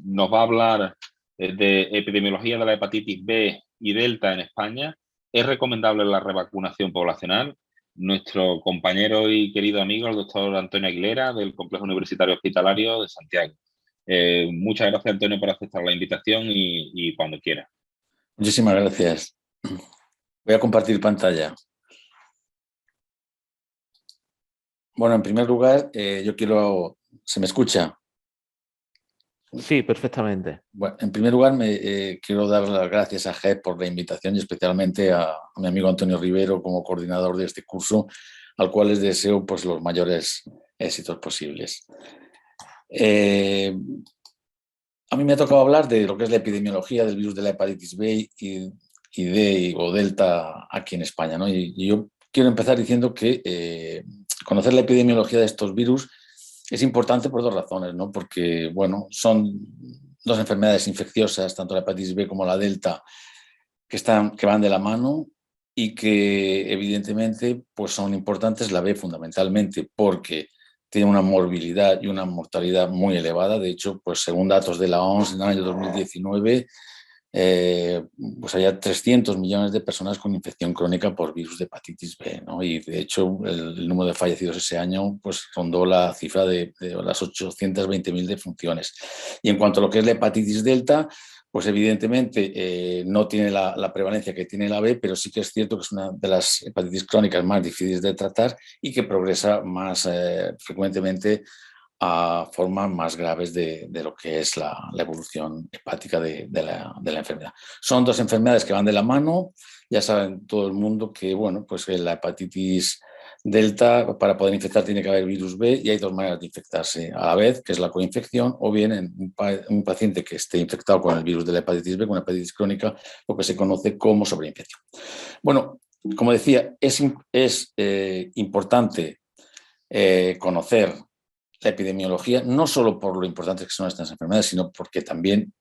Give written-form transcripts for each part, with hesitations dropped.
nos va a hablar de epidemiología de la hepatitis B y delta en España. ¿Es recomendable la revacunación poblacional? Nuestro compañero y querido amigo, el doctor Antonio Aguilera, del Complejo Universitario Hospitalario de Santiago. Muchas gracias, Antonio, por aceptar la invitación y cuando quiera. Muchísimas gracias. Voy a compartir pantalla. Bueno, en primer lugar, yo quiero... ¿Se me escucha? Sí, perfectamente. Bueno, en primer lugar, quiero dar las gracias a GEP por la invitación y especialmente a mi amigo Antonio Rivero como coordinador de este curso, al cual les deseo pues, los mayores éxitos posibles. A mí me ha tocado hablar de lo que es la epidemiología del virus de la hepatitis B y D o delta aquí en España, ¿no? Y yo quiero empezar diciendo que conocer la epidemiología de estos virus es importante por dos razones, ¿no? Porque, bueno, son dos enfermedades infecciosas, tanto la hepatitis B como la delta, que van de la mano y que evidentemente pues son importantes, la B fundamentalmente porque tiene una morbilidad y una mortalidad muy elevada. De hecho, pues según datos de la OMS en el año 2019, pues había 300 millones de personas con infección crónica por virus de hepatitis B, ¿no? Y de hecho el número de fallecidos ese año pues rondó la cifra de las 820.000 defunciones. Y en cuanto a lo que es la hepatitis delta, pues evidentemente no tiene la prevalencia que tiene la B, pero sí que es cierto que es una de las hepatitis crónicas más difíciles de tratar y que progresa más frecuentemente a formas más graves de lo que es la evolución hepática de la enfermedad. Son dos enfermedades que van de la mano. Ya saben todo el mundo que, bueno, pues la hepatitis delta, para poder infectar tiene que haber virus B y hay dos maneras de infectarse a la vez, que es la coinfección o bien en un paciente que esté infectado con el virus de la hepatitis B, con una hepatitis crónica, lo que se conoce como sobreinfección. Bueno, como decía, es importante conocer la epidemiología, no solo por lo importantes que son estas enfermedades, sino porque también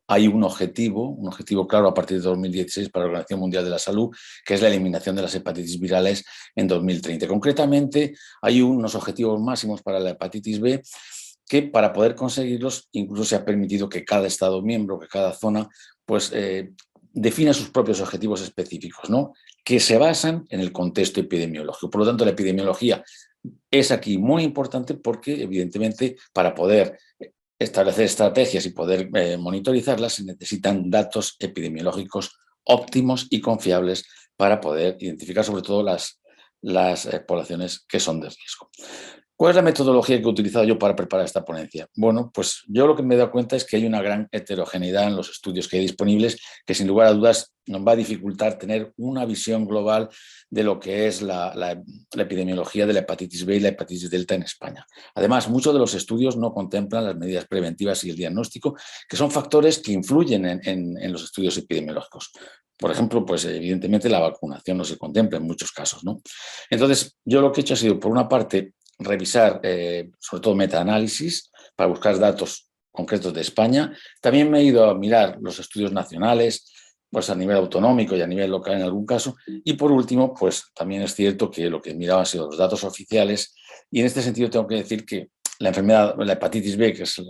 hay un objetivo claro a partir de 2016 para la Organización Mundial de la Salud, que es la eliminación de las hepatitis virales en 2030. Concretamente, hay unos objetivos máximos para la hepatitis B que para poder conseguirlos incluso se ha permitido que cada Estado miembro, que cada zona, pues defina sus propios objetivos específicos, ¿no? Que se basan en el contexto epidemiológico. Por lo tanto, la epidemiología es aquí muy importante porque, evidentemente, para poder establecer estrategias y poder monitorizarlas se necesitan datos epidemiológicos óptimos y confiables para poder identificar sobre todo las poblaciones que son de riesgo. ¿Cuál es la metodología que he utilizado yo para preparar esta ponencia? Bueno, pues yo lo que me he dado cuenta es que hay una gran heterogeneidad en los estudios que hay disponibles que sin lugar a dudas nos va a dificultar tener una visión global de lo que es la epidemiología de la hepatitis B y la hepatitis delta en España. Además, muchos de los estudios no contemplan las medidas preventivas y el diagnóstico, que son factores que influyen en los estudios epidemiológicos. Por ejemplo, pues evidentemente la vacunación no se contempla en muchos casos, ¿no? Entonces, yo lo que he hecho ha sido, por una parte, revisar sobre todo metaanálisis para buscar datos concretos de España. También me he ido a mirar los estudios nacionales, pues a nivel autonómico y a nivel local en algún caso. Y por último, pues también es cierto que lo que he mirado han sido los datos oficiales y en este sentido tengo que decir que la enfermedad, la hepatitis B, que es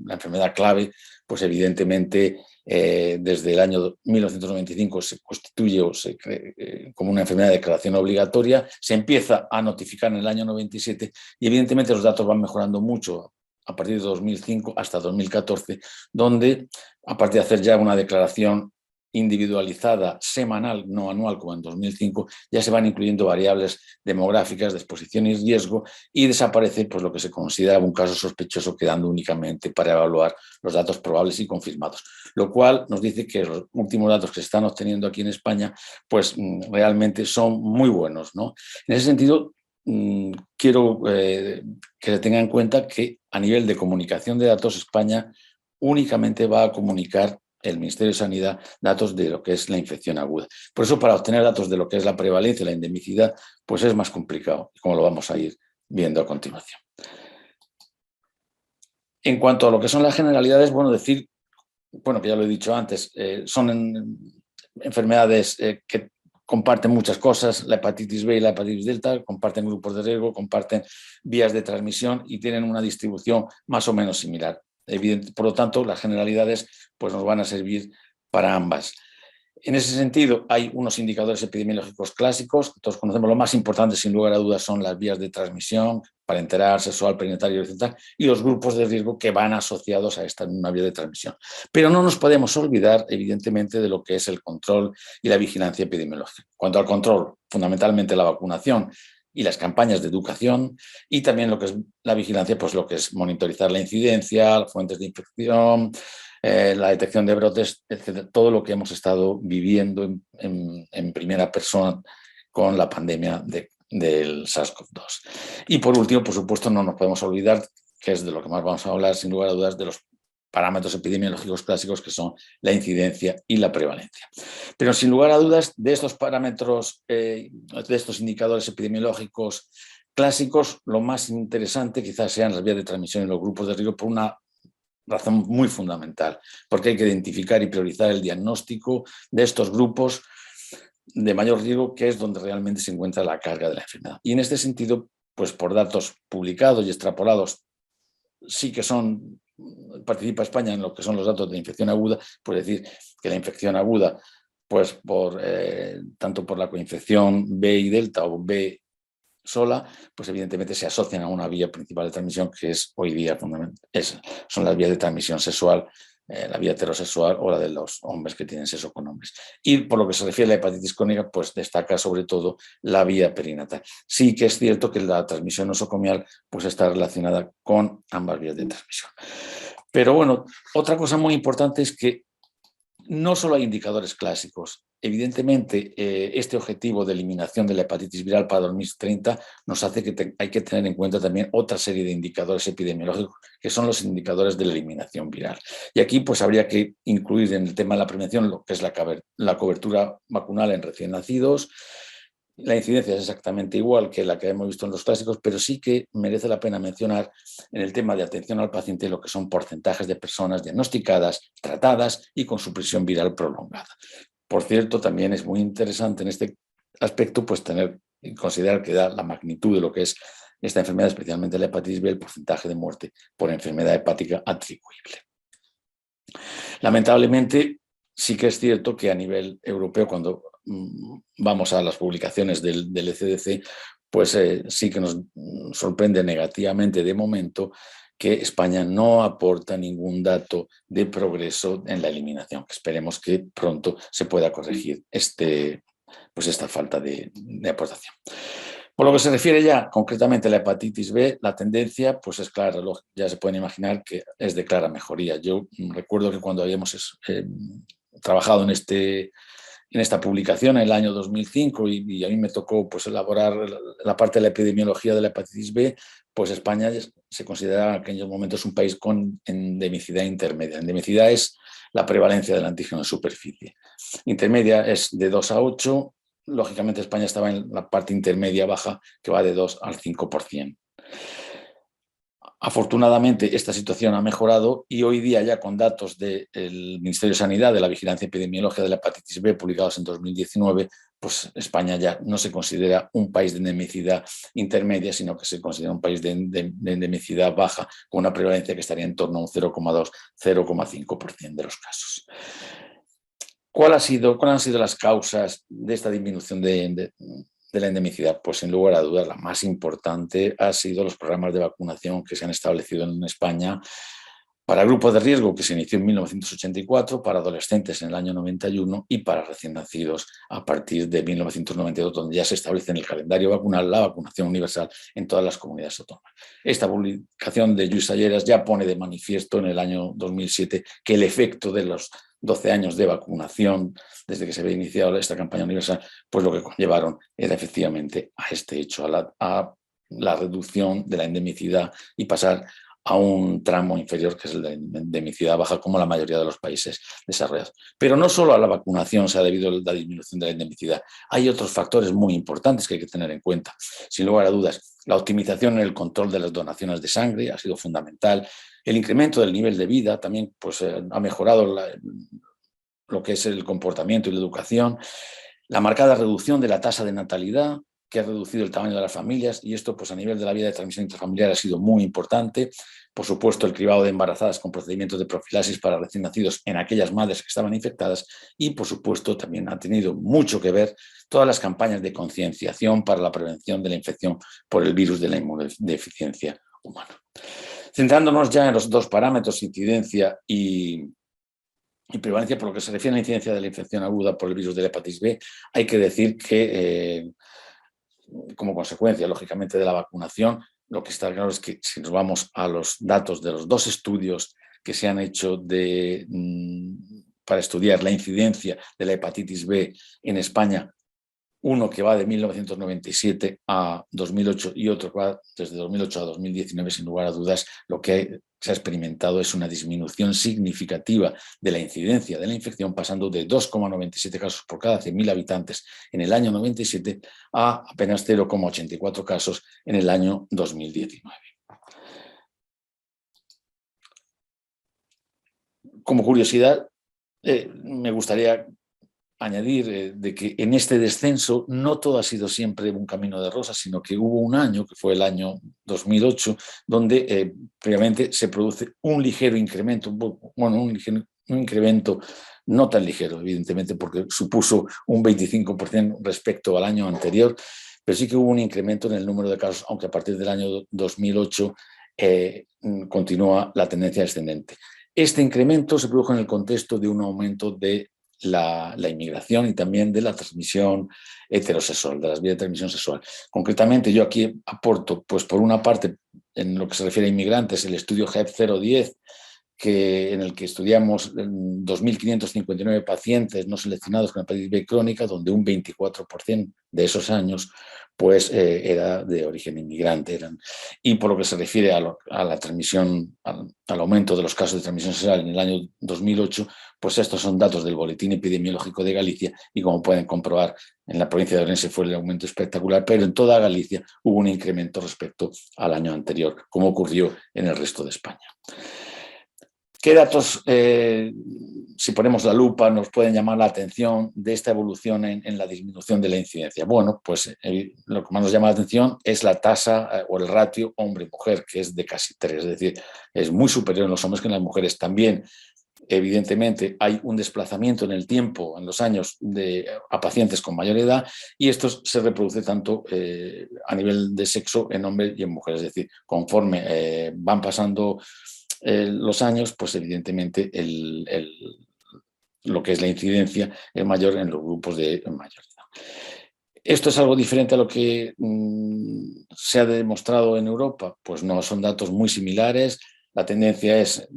la enfermedad clave, pues evidentemente desde el año 1995 se constituye o se cree como una enfermedad de declaración obligatoria, se empieza a notificar en el año 97 y evidentemente los datos van mejorando mucho a partir de 2005 hasta 2014, donde a partir de hacer ya una declaración individualizada semanal, no anual como en 2005, ya se van incluyendo variables demográficas de exposición y riesgo y desaparece pues, lo que se consideraba un caso sospechoso, quedando únicamente para evaluar los datos probables y confirmados, lo cual nos dice que los últimos datos que se están obteniendo aquí en España pues realmente son muy buenos, ¿no? En ese sentido, quiero que se tenga en cuenta que a nivel de comunicación de datos España únicamente va a comunicar el Ministerio de Sanidad datos de lo que es la infección aguda. Por eso, para obtener datos de lo que es la prevalencia y la endemicidad, pues es más complicado, como lo vamos a ir viendo a continuación. En cuanto a lo que son las generalidades, bueno, decir, bueno, que ya lo he dicho antes, son enfermedades que comparten muchas cosas, la hepatitis B y la hepatitis delta, comparten grupos de riesgo, comparten vías de transmisión y tienen una distribución más o menos similar. Por lo tanto, las generalidades pues, nos van a servir para ambas. En ese sentido, hay unos indicadores epidemiológicos clásicos que todos conocemos. Lo más importante, sin lugar a dudas, son las vías de transmisión, parenteral, sexual, perinatal y horizontal, y los grupos de riesgo que van asociados a esta misma vía de transmisión. Pero no nos podemos olvidar, evidentemente, de lo que es el control y la vigilancia epidemiológica. Cuanto al control, fundamentalmente la vacunación y las campañas de educación, y también lo que es la vigilancia, pues lo que es monitorizar la incidencia, fuentes de infección, la detección de brotes, etcétera, todo lo que hemos estado viviendo en primera persona con la pandemia del SARS-CoV-2. Y por último, por supuesto, no nos podemos olvidar, que es de lo que más vamos a hablar, sin lugar a dudas, de los parámetros epidemiológicos clásicos que son la incidencia y la prevalencia. Pero sin lugar a dudas, de estos parámetros, de estos indicadores epidemiológicos clásicos, lo más interesante quizás sean las vías de transmisión y los grupos de riesgo por una razón muy fundamental, porque hay que identificar y priorizar el diagnóstico de estos grupos de mayor riesgo, que es donde realmente se encuentra la carga de la enfermedad. Y en este sentido, pues por datos publicados y extrapolados, sí que participa España en lo que son los datos de infección aguda, pues decir que la infección aguda, pues tanto por la coinfección B y delta o B sola, pues evidentemente se asocian a una vía principal de transmisión que es hoy día son las vías de transmisión sexual, la vía heterosexual o la de los hombres que tienen sexo con hombres. Y por lo que se refiere a la hepatitis crónica, pues destaca sobre todo la vía perinatal. Sí que es cierto que la transmisión nosocomial pues está relacionada con ambas vías de transmisión. Pero bueno, otra cosa muy importante es que no solo hay indicadores clásicos. Evidentemente, este objetivo de eliminación de la hepatitis viral para 2030 nos hace que hay que tener en cuenta también otra serie de indicadores epidemiológicos, que son los indicadores de la eliminación viral. Y aquí pues habría que incluir en el tema de la prevención lo que es la cobertura vacunal en recién nacidos. La incidencia es exactamente igual que la que hemos visto en los clásicos, pero sí que merece la pena mencionar en el tema de atención al paciente lo que son porcentajes de personas diagnosticadas, tratadas y con supresión viral prolongada. Por cierto, también es muy interesante en este aspecto pues tener y considerar que da la magnitud de lo que es esta enfermedad, especialmente la hepatitis B, el porcentaje de muerte por enfermedad hepática atribuible. Lamentablemente, sí que es cierto que a nivel europeo, cuando vamos a las publicaciones del ECDC, pues sí que nos sorprende negativamente de momento que España no aporta ningún dato de progreso en la eliminación. Esperemos que pronto se pueda corregir esta falta de aportación. Por lo que se refiere ya concretamente a la hepatitis B, la tendencia pues es clara, ya se pueden imaginar que es de clara mejoría. Yo recuerdo que cuando habíamos trabajado en esta publicación en el año 2005 y a mí me tocó pues elaborar la parte de la epidemiología de la hepatitis B, pues España se consideraba en aquellos momentos un país con endemicidad intermedia. Endemicidad es la prevalencia del antígeno en superficie. Intermedia es de 2 a 8. Lógicamente España estaba en la parte intermedia baja, que va de 2 al 5%. Afortunadamente esta situación ha mejorado y hoy día ya con datos del Ministerio de Sanidad de la vigilancia epidemiológica de la hepatitis B publicados en 2019, pues España ya no se considera un país de endemicidad intermedia, sino que se considera un país de endemicidad baja, con una prevalencia que estaría en torno a un 0,2-0,5% de los casos. ¿Cuáles han sido las causas de esta disminución de la endemicidad? Pues sin lugar a dudas la más importante ha sido los programas de vacunación que se han establecido en España para grupos de riesgo, que se inició en 1984, para adolescentes en el año 91 y para recién nacidos a partir de 1992, donde ya se establece en el calendario vacunal la vacunación universal en todas las comunidades autónomas. Esta publicación de Lluís Salleras ya pone de manifiesto en el año 2007 que el efecto de los 12 años de vacunación, desde que se había iniciado esta campaña universal, pues lo que conllevaron era efectivamente a este hecho, a la reducción de la endemicidad y pasar a un tramo inferior, que es el de endemicidad baja, como la mayoría de los países desarrollados. Pero no solo a la vacunación se ha debido la disminución de la endemicidad, hay otros factores muy importantes que hay que tener en cuenta. Sin lugar a dudas, la optimización en el control de las donaciones de sangre ha sido fundamental. El incremento del nivel de vida también pues, ha mejorado lo que es el comportamiento y la educación. La marcada reducción de la tasa de natalidad, que ha reducido el tamaño de las familias, y esto pues a nivel de la vía de transmisión intrafamiliar ha sido muy importante. Por supuesto, el cribado de embarazadas con procedimientos de profilaxis para recién nacidos en aquellas madres que estaban infectadas, y por supuesto también ha tenido mucho que ver todas las campañas de concienciación para la prevención de la infección por el virus de la inmunodeficiencia humana. Centrándonos ya en los dos parámetros, incidencia y prevalencia, por lo que se refiere a la incidencia de la infección aguda por el virus de la hepatitis B, hay que decir que como consecuencia, lógicamente, de la vacunación, lo que está claro es que si nos vamos a los datos de los dos estudios que se han hecho para estudiar la incidencia de la hepatitis B en España, uno que va de 1997 a 2008 y otro que va desde 2008 a 2019, sin lugar a dudas, lo que se ha experimentado es una disminución significativa de la incidencia de la infección, pasando de 2,97 casos por cada 100.000 habitantes en el año 97 a apenas 0,84 casos en el año 2019. Como curiosidad, me gustaría añadir de que en este descenso no todo ha sido siempre un camino de rosas, sino que hubo un año, que fue el año 2008, donde previamente se produce un ligero incremento, bueno, un incremento no tan ligero, evidentemente, porque supuso un 25% respecto al año anterior, pero sí que hubo un incremento en el número de casos, aunque a partir del año 2008 continúa la tendencia ascendente. Este incremento se produjo en el contexto de un aumento de la inmigración y también de la transmisión heterosexual, de las vías de transmisión sexual. Concretamente, yo aquí aporto, pues por una parte, en lo que se refiere a inmigrantes, el estudio HEP 010, en el que estudiamos 2.559 pacientes no seleccionados con hepatitis B crónica, donde un 24% de esos años pues, era de origen inmigrante. Y por lo que se refiere a la transmisión, al aumento de los casos de transmisión sexual en el año 2008, pues estos son datos del Boletín Epidemiológico de Galicia, y como pueden comprobar, en la provincia de Ourense fue el aumento espectacular, pero en toda Galicia hubo un incremento respecto al año anterior, como ocurrió en el resto de España. ¿Qué datos, si ponemos la lupa, nos pueden llamar la atención de esta evolución en la disminución de la incidencia? Bueno, pues lo que más nos llama la atención es la tasa o el ratio hombre-mujer, que es de casi 3, es decir, es muy superior en los hombres que en las mujeres. También, evidentemente, hay un desplazamiento en el tiempo, en los años, a pacientes con mayor edad, y esto se reproduce tanto a nivel de sexo en hombres y en mujeres. Es decir, conforme van pasando los años, pues evidentemente lo que es la incidencia es mayor en los grupos de mayor edad. ¿Esto es algo diferente a lo que se ha demostrado en Europa? Pues no, son datos muy similares. La tendencia es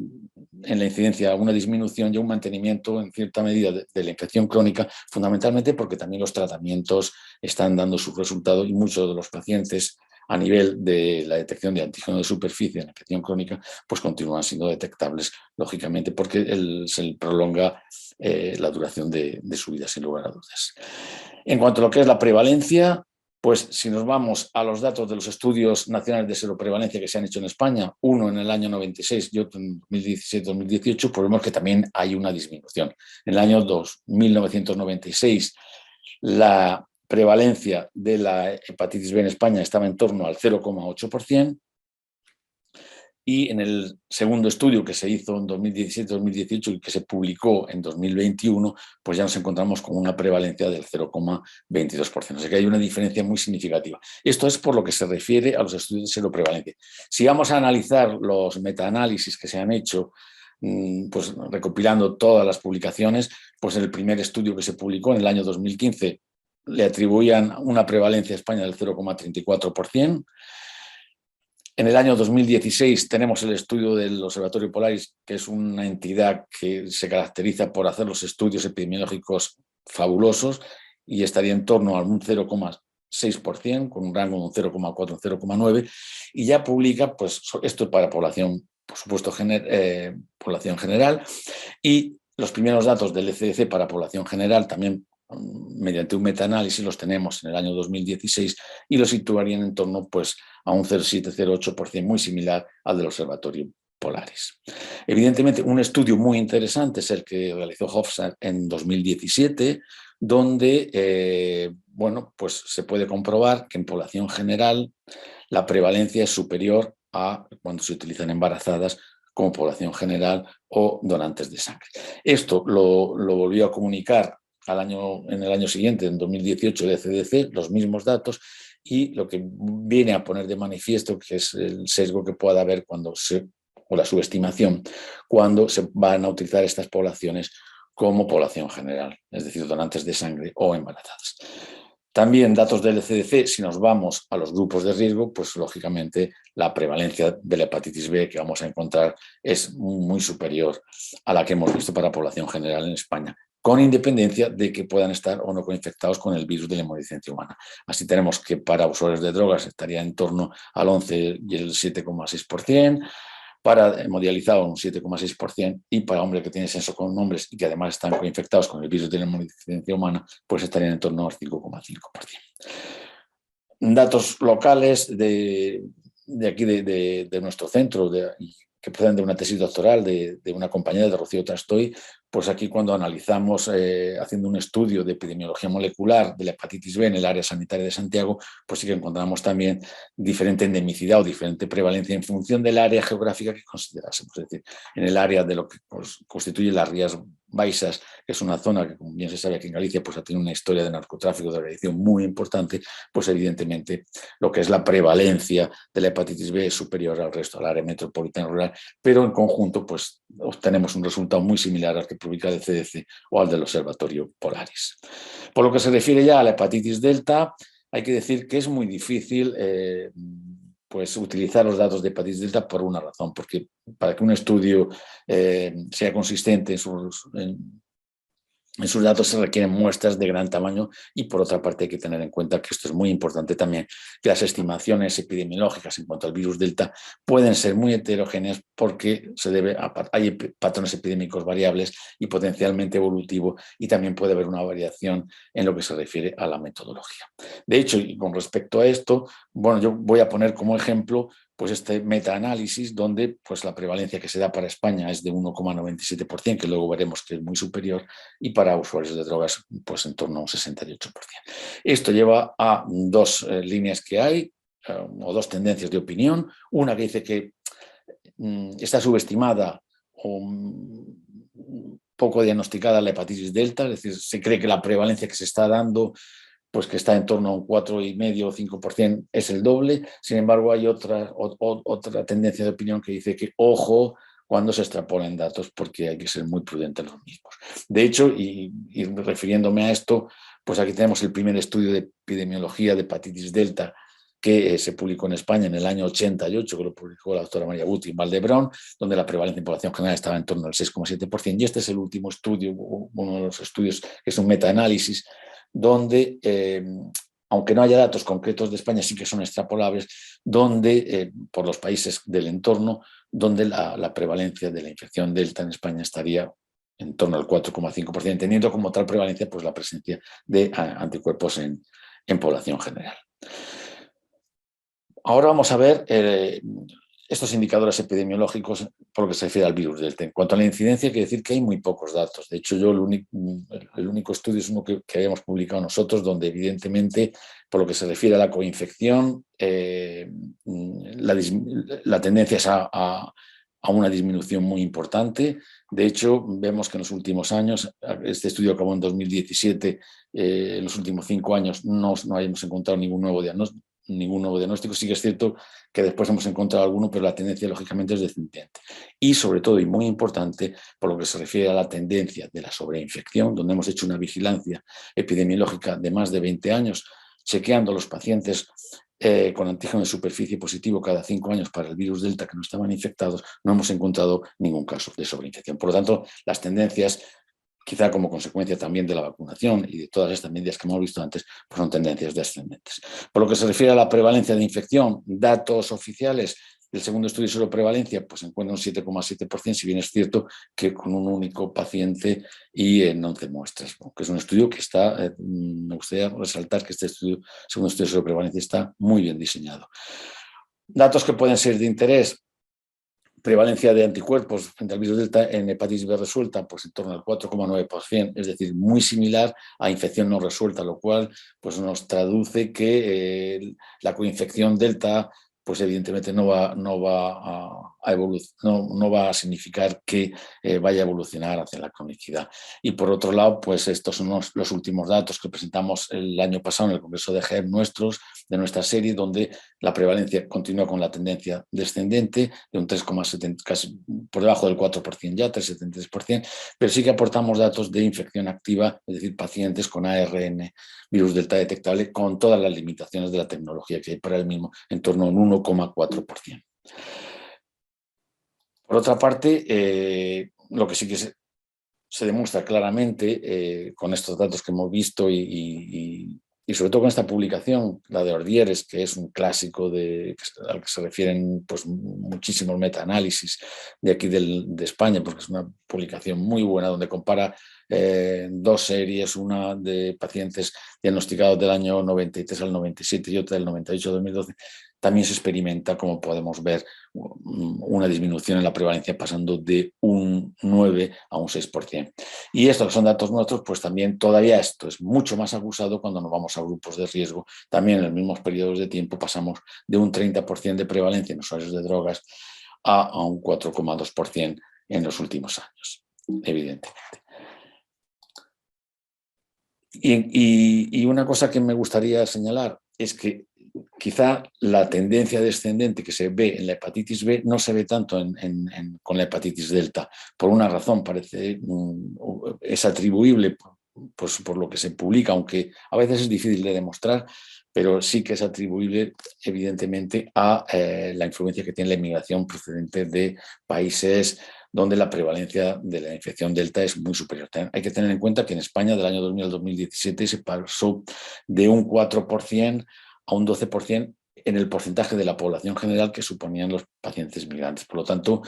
en la incidencia una disminución y un mantenimiento en cierta medida de la infección crónica, fundamentalmente porque también los tratamientos están dando sus resultados, y muchos de los pacientes a nivel de la detección de antígeno de superficie en la infección crónica, pues continúan siendo detectables, lógicamente, porque se prolonga la duración de su vida, sin lugar a dudas. En cuanto a lo que es la prevalencia, pues si nos vamos a los datos de los estudios nacionales de seroprevalencia que se han hecho en España, uno en el año 96 y otro en 2017-2018, pues vemos que también hay una disminución. En el año 1996, la prevalencia de la hepatitis B en España estaba en torno al 0,8%, y en el segundo estudio que se hizo en 2017-2018 y que se publicó en 2021, pues ya nos encontramos con una prevalencia del 0,22%. O sea que hay una diferencia muy significativa. Esto es por lo que se refiere a los estudios de seroprevalencia. Si vamos a analizar los metaanálisis que se han hecho, pues recopilando todas las publicaciones, pues el primer estudio que se publicó en el año 2015 le atribuían una prevalencia a España del 0,34%. En el año 2016 tenemos el estudio del Observatorio Polaris, que es una entidad que se caracteriza por hacer los estudios epidemiológicos fabulosos, y estaría en torno a un 0,6%, con un rango de un 0,4, un 0,9, y ya publica, pues esto para población, por supuesto, población general, y los primeros datos del ECDC para población general también mediante un metaanálisis los tenemos en el año 2016, y los situarían en torno pues, a un 0,7-0,8%, muy similar al del Observatorio Polaris. Evidentemente, un estudio muy interesante es el que realizó Hofstad en 2017, donde bueno, pues se puede comprobar que en población general la prevalencia es superior a cuando se utilizan embarazadas como población general o donantes de sangre. Esto lo volvió a comunicar en el año siguiente, en 2018, el ECDC, los mismos datos, y lo que viene a poner de manifiesto que es el sesgo que pueda haber o la subestimación, cuando se van a utilizar estas poblaciones como población general, es decir, donantes de sangre o embarazadas. También datos del ECDC, si nos vamos a los grupos de riesgo, pues lógicamente la prevalencia de la hepatitis B que vamos a encontrar es muy superior a la que hemos visto para población general en España, con independencia de que puedan estar o no coinfectados con el virus de la inmunodeficiencia humana. Así tenemos que para usuarios de drogas estaría en torno al 11 y el 7,6%, para hemodializado un 7,6% y para hombres que tienen sexo con hombres y que además están coinfectados con el virus de la inmunodeficiencia humana, pues estarían en torno al 5,5%. Datos locales de aquí, de nuestro centro, que proceden de una tesis doctoral de una compañera de Rocío Trastoy, pues aquí cuando analizamos, haciendo un estudio de epidemiología molecular de la hepatitis B en el área sanitaria de Santiago, pues sí que encontramos también diferente endemicidad o diferente prevalencia en función del área geográfica que considerásemos. Es decir, en el área de lo que constituye las Rías Baixas, que es una zona que, como bien se sabe aquí en Galicia, pues ha tenido una historia de narcotráfico, de agresión muy importante, pues evidentemente lo que es la prevalencia de la hepatitis B es superior al resto, al área metropolitana rural, pero en conjunto pues obtenemos un resultado muy similar al que publica el CDC o al del Observatorio Polaris. Por lo que se refiere ya a la hepatitis delta, hay que decir que es muy difícil pues utilizar los datos de hepatitis delta por una razón, porque para que un estudio sea consistente en sus datos se requieren muestras de gran tamaño y por otra parte hay que tener en cuenta que esto es muy importante también, que las estimaciones epidemiológicas en cuanto al virus delta pueden ser muy heterogéneas porque hay patrones epidémicos variables y potencialmente evolutivo y también puede haber una variación en lo que se refiere a la metodología. De hecho, y con respecto a esto, bueno, yo voy a poner como ejemplo pues este metaanálisis donde pues la prevalencia que se da para España es de 1,97%, que luego veremos que es muy superior, y para usuarios de drogas pues en torno a un 68%. Esto lleva a dos líneas que hay, o dos tendencias de opinión. Una que dice que está subestimada o poco diagnosticada la hepatitis delta, es decir, se cree que la prevalencia que se está dando pues que está en torno a un 4,5 o 5%, es el doble. Sin embargo, hay otra tendencia de opinión que dice que, ojo, cuando se extrapolen datos, porque hay que ser muy prudentes los mismos. De hecho, y refiriéndome a esto, pues aquí tenemos el primer estudio de epidemiología de hepatitis delta que se publicó en España en el año 88, que lo publicó la doctora María Guti en Valdebrón, donde la prevalencia en población general estaba en torno al 6,7%. Y este es el último estudio, uno de los estudios que es un metaanálisis, donde, aunque no haya datos concretos de España, sí que son extrapolables, donde, por los países del entorno, donde la prevalencia de la infección delta en España estaría en torno al 4,5%, teniendo como tal prevalencia pues, la presencia de anticuerpos en población general. Ahora vamos a ver estos indicadores epidemiológicos por lo que se refiere al virus delta. En cuanto a la incidencia, hay que decir que hay muy pocos datos. De hecho, el único estudio es uno que habíamos publicado nosotros, donde evidentemente, por lo que se refiere a la coinfección, la tendencia es a una disminución muy importante. De hecho, vemos que en los últimos años, este estudio acabó en 2017, en los últimos 5 años no hayamos encontrado ningún nuevo diagnóstico. Sí que es cierto que después hemos encontrado alguno, pero la tendencia lógicamente es descendente. Y sobre todo, y muy importante, por lo que se refiere a la tendencia de la sobreinfección, donde hemos hecho una vigilancia epidemiológica de más de 20 años, chequeando a los pacientes con antígeno de superficie positivo cada 5 años para el virus delta que no estaban infectados, no hemos encontrado ningún caso de sobreinfección. Por lo tanto, las tendencias, quizá como consecuencia también de la vacunación y de todas estas medidas que hemos visto antes, pues son tendencias descendentes. Por lo que se refiere a la prevalencia de infección, datos oficiales del segundo estudio sobre prevalencia, pues se encuentra un 7,7%, si bien es cierto que con un único paciente y en 11 muestras, que es un estudio que está, me gustaría resaltar que este segundo estudio sobre prevalencia está muy bien diseñado. Datos que pueden ser de interés prevalencia de anticuerpos frente al virus delta en hepatitis B resuelta, pues en torno al 4,9%, es decir, muy similar a infección no resuelta, lo cual pues nos traduce que la coinfección delta pues evidentemente no va a significar que vaya a evolucionar hacia la cronicidad. Y por otro lado, pues estos son los últimos datos que presentamos el año pasado en el Congreso de GEP de nuestra serie, donde la prevalencia continúa con la tendencia descendente de un 3,7, casi por debajo del 4% ya, 3,73%, pero sí que aportamos datos de infección activa, es decir, pacientes con ARN virus delta detectable con todas las limitaciones de la tecnología que hay para el mismo, en torno a un 1,4%. Por otra parte, lo que sí que se demuestra claramente con estos datos que hemos visto y sobre todo con esta publicación, la de Ordieres, que es un clásico al que se refieren pues, muchísimos metaanálisis de aquí de España, porque es una publicación muy buena donde compara dos series, una de pacientes diagnosticados del año 93 al 97 y otra del 98 al 2012, también se experimenta, como podemos ver, una disminución en la prevalencia pasando de un 9 a un 6%. Y estos son datos nuestros, pues también todavía esto es mucho más acusado cuando nos vamos a grupos de riesgo. También en los mismos periodos de tiempo pasamos de un 30% de prevalencia en usuarios de drogas a un 4,2% en los últimos años, evidentemente. Y una cosa que me gustaría señalar es que quizá la tendencia descendente que se ve en la hepatitis B no se ve tanto con la hepatitis delta. Por una razón, es atribuible pues, por lo que se publica, aunque a veces es difícil de demostrar, pero sí que es atribuible evidentemente a la influencia que tiene la inmigración procedente de países donde la prevalencia de la infección delta es muy superior. Hay que tener en cuenta que en España del año 2000 al 2017 se pasó de un 4% a un 12% en el porcentaje de la población general que suponían los pacientes migrantes. Por lo tanto,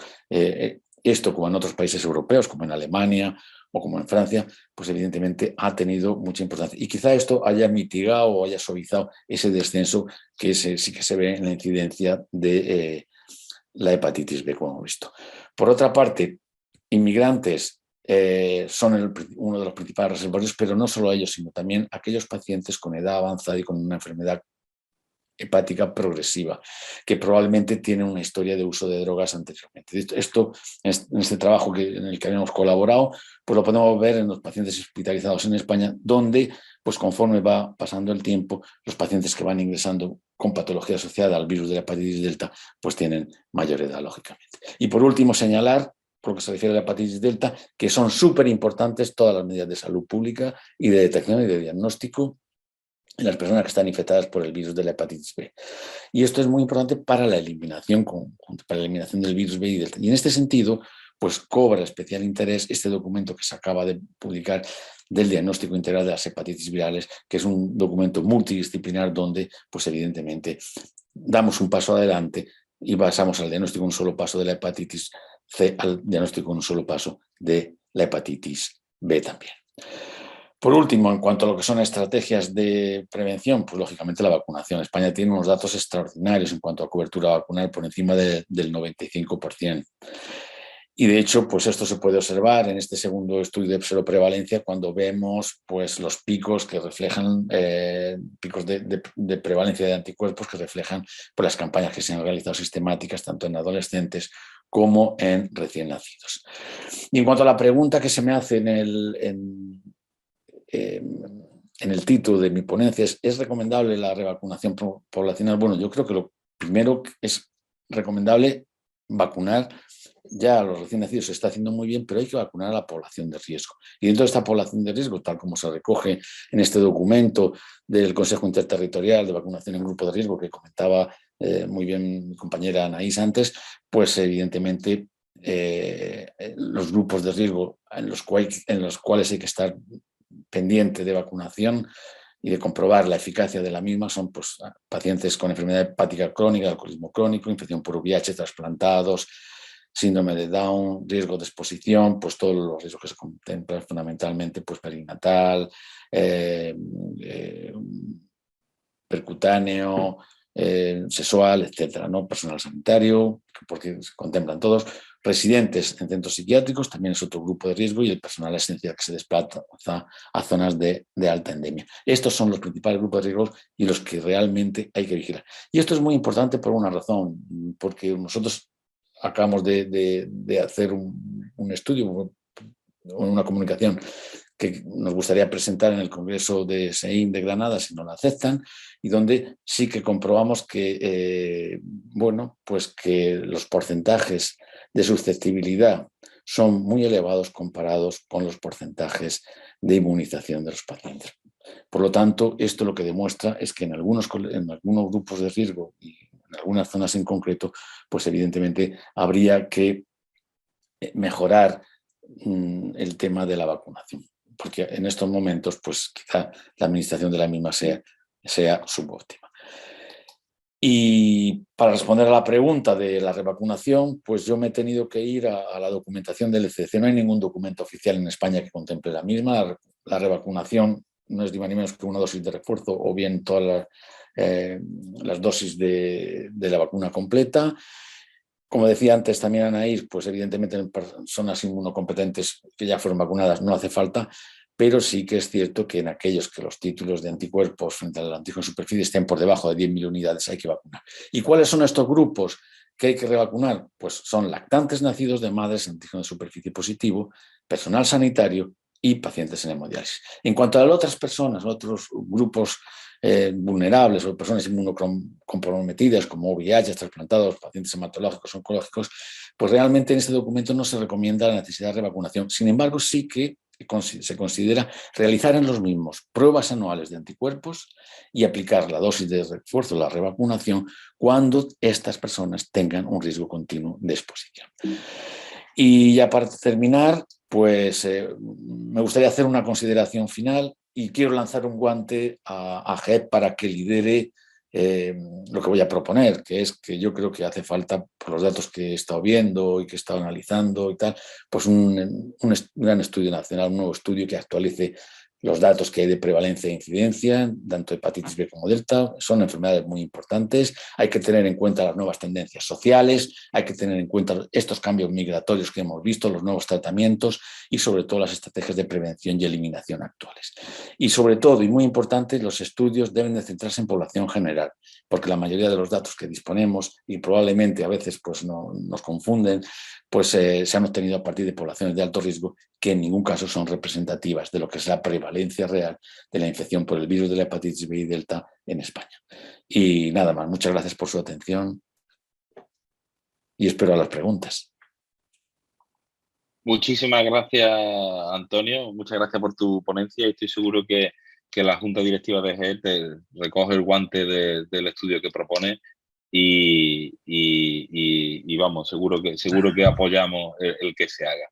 esto, como en otros países europeos, como en Alemania o como en Francia, pues evidentemente ha tenido mucha importancia. Y quizá esto haya mitigado o haya suavizado ese descenso que sí que se ve en la incidencia de la hepatitis B, como hemos visto. Por otra parte, inmigrantes son uno de los principales reservorios, pero no solo ellos, sino también aquellos pacientes con edad avanzada y con una enfermedad hepática progresiva, que probablemente tienen una historia de uso de drogas anteriormente. Esto en este trabajo en el que habíamos colaborado, pues lo podemos ver en los pacientes hospitalizados en España, donde, pues conforme va pasando el tiempo, los pacientes que van ingresando con patología asociada al virus de la hepatitis delta, pues tienen mayor edad, lógicamente. Y por último, señalar, por lo que se refiere a la hepatitis delta, que son súper importantes todas las medidas de salud pública y de detección y de diagnóstico en las personas que están infectadas por el virus de la hepatitis B. Y esto es muy importante para la eliminación del virus B y delta. Y en este sentido, pues cobra especial interés este documento que se acaba de publicar del diagnóstico integral de las hepatitis virales, que es un documento multidisciplinar donde, pues evidentemente, damos un paso adelante y pasamos al diagnóstico un solo paso de la hepatitis C al diagnóstico un solo paso de la hepatitis B también. Por último, en cuanto a lo que son estrategias de prevención, pues lógicamente la vacunación. España tiene unos datos extraordinarios en cuanto a cobertura vacunal por encima del 95%. Y de hecho, pues esto se puede observar en este segundo estudio de seroprevalencia cuando vemos pues, los picos que reflejan, picos de prevalencia de anticuerpos que reflejan por las campañas que se han realizado sistemáticas tanto en adolescentes como en recién nacidos. Y en cuanto a la pregunta que se me hace en el título de mi ponencia, ¿es recomendable la revacunación poblacional? Bueno, yo creo que lo primero es recomendable vacunar. Ya a los recién nacidos se está haciendo muy bien, pero hay que vacunar a la población de riesgo. Y dentro de esta población de riesgo, tal como se recoge en este documento del Consejo Interterritorial de Vacunación en Grupo de Riesgo, que comentaba muy bien mi compañera Anaís antes, pues evidentemente los grupos de riesgo en los cuales hay que estar pendiente de vacunación y de comprobar la eficacia de la misma son pues, pacientes con enfermedad hepática crónica, alcoholismo crónico, infección por VIH, trasplantados, síndrome de Down, riesgo de exposición, pues todos los riesgos que se contemplan fundamentalmente, pues perinatal, percutáneo, sexual, etcétera, ¿no? Personal sanitario, porque se contemplan todos. Residentes en centros psiquiátricos también es otro grupo de riesgo, y el personal esencial que se desplaza a zonas de alta endemia. Estos son los principales grupos de riesgo y los que realmente hay que vigilar. Y esto es muy importante por una razón, porque nosotros acabamos de hacer un estudio, una comunicación que nos gustaría presentar en el Congreso de SEIN de Granada, si no la aceptan, y donde sí que comprobamos que, bueno, pues que los porcentajes de susceptibilidad son muy elevados comparados con los porcentajes de inmunización de los pacientes. Por lo tanto, esto lo que demuestra es que en algunos grupos de riesgo y en algunas zonas en concreto, pues evidentemente habría que mejorar el tema de la vacunación, porque en estos momentos pues quizá la administración de la misma sea subóptima. Y para responder a la pregunta de la revacunación, pues yo me he tenido que ir a la documentación del ECDC. No hay ningún documento oficial en España que contemple la misma. La revacunación no es ni más ni menos que una dosis de refuerzo o bien todas las dosis de la vacuna completa. Como decía antes también Anaís, pues evidentemente en personas inmunocompetentes que ya fueron vacunadas no hace falta, pero sí que es cierto que en aquellos que los títulos de anticuerpos frente al antígeno de superficie estén por debajo de 10.000 unidades hay que vacunar. ¿Y cuáles son estos grupos que hay que revacunar? Pues son lactantes nacidos de madres antígeno de superficie positivo, personal sanitario y pacientes en hemodiálisis. En cuanto a las otras personas, otros grupos vulnerables o personas inmunocomprometidas como VIH, trasplantados, pacientes hematológicos, oncológicos, pues realmente en este documento no se recomienda la necesidad de revacunación. Sin embargo, sí que se considera realizar en los mismos pruebas anuales de anticuerpos y aplicar la dosis de refuerzo, la revacunación, cuando estas personas tengan un riesgo continuo de exposición. Y ya para terminar, pues me gustaría hacer una consideración final y quiero lanzar un guante a GEP para que lidere lo que voy a proponer, que es que yo creo que hace falta, por los datos que he estado viendo y que he estado analizando y tal, pues un gran estudio nacional, un nuevo estudio que actualice los datos que hay de prevalencia e incidencia, tanto hepatitis B como delta. Son enfermedades muy importantes. Hay que tener en cuenta las nuevas tendencias sociales, hay que tener en cuenta estos cambios migratorios que hemos visto, los nuevos tratamientos y sobre todo las estrategias de prevención y eliminación actuales. Y sobre todo, y muy importante, los estudios deben de centrarse en población general, porque la mayoría de los datos que disponemos, y probablemente a veces pues nos confunden, pues se han obtenido a partir de poblaciones de alto riesgo que en ningún caso son representativas de lo que es la prevalencia real de la infección por el virus de la hepatitis B y delta en España. Y nada más, muchas gracias por su atención y espero a las preguntas. Muchísimas gracias, Antonio. Muchas gracias por tu ponencia. Estoy seguro que la Junta Directiva de GEP te recoge el guante del estudio que propone y vamos, seguro que apoyamos el que se haga.